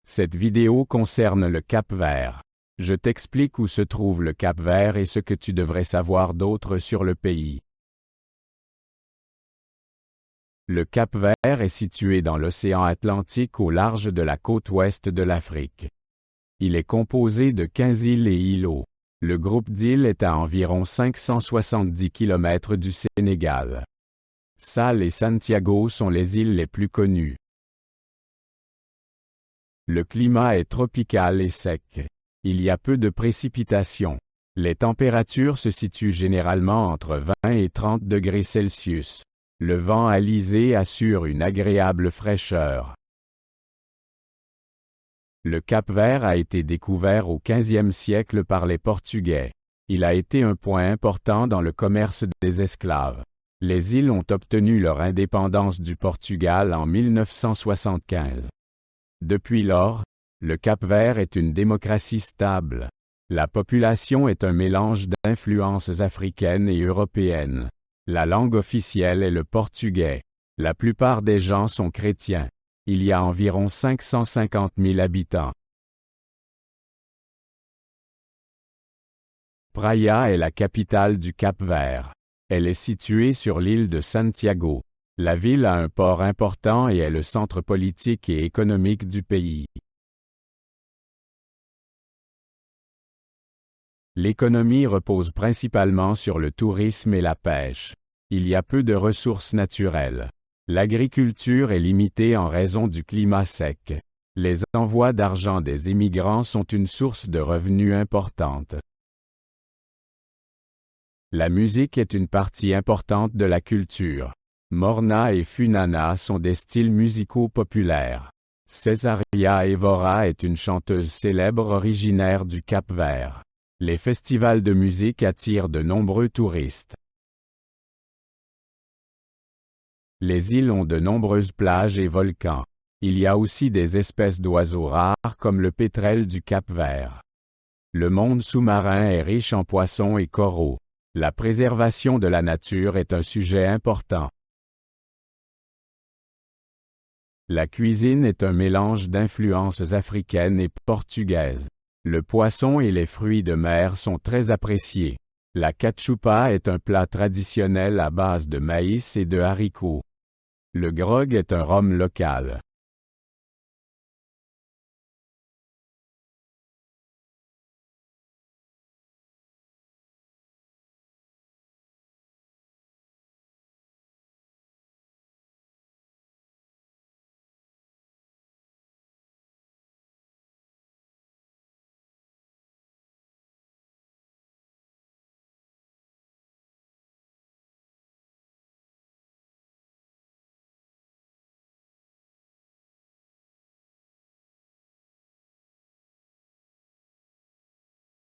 Cette vidéo concerne le Cap-Vert. Je t'explique où se trouve le Cap-Vert et ce que tu devrais savoir d'autre sur le pays. Le Cap-Vert est situé dans l'océan Atlantique au large de la côte ouest de l'Afrique. Il est composé de 15 îles et îlots. Le groupe d'îles est à environ 570 km du Sénégal. Sal et Santiago sont les îles les plus connues. Le climat est tropical et sec. Il y a peu de précipitations. Les températures se situent généralement entre 20 et 30 degrés Celsius. Le vent alizé assure une agréable fraîcheur. Le Cap-Vert a été découvert au XVe siècle par les Portugais. Il a été un point important dans le commerce des esclaves. Les îles ont obtenu leur indépendance du Portugal en 1975. Depuis lors, le Cap-Vert est une démocratie stable. La population est un mélange d'influences africaines et européennes. La langue officielle est le portugais. La plupart des gens sont chrétiens. Il y a environ 550 000 habitants. Praia est la capitale du Cap-Vert. Elle est située sur l'île de Santiago. La ville a un port important et est le centre politique et économique du pays. L'économie repose principalement sur le tourisme et la pêche. Il y a peu de ressources naturelles. L'agriculture est limitée en raison du climat sec. Les envois d'argent des immigrants sont une source de revenus importante. La musique est une partie importante de la culture. Morna et Funana sont des styles musicaux populaires. Cesaria Evora est une chanteuse célèbre originaire du Cap-Vert. Les festivals de musique attirent de nombreux touristes. Les îles ont de nombreuses plages et volcans. Il y a aussi des espèces d'oiseaux rares comme le pétrel du Cap-Vert. Le monde sous-marin est riche en poissons et coraux. La préservation de la nature est un sujet important. La cuisine est un mélange d'influences africaines et portugaises. Le poisson et les fruits de mer sont très appréciés. La cachupa est un plat traditionnel à base de maïs et de haricots. Le grog est un rhum local.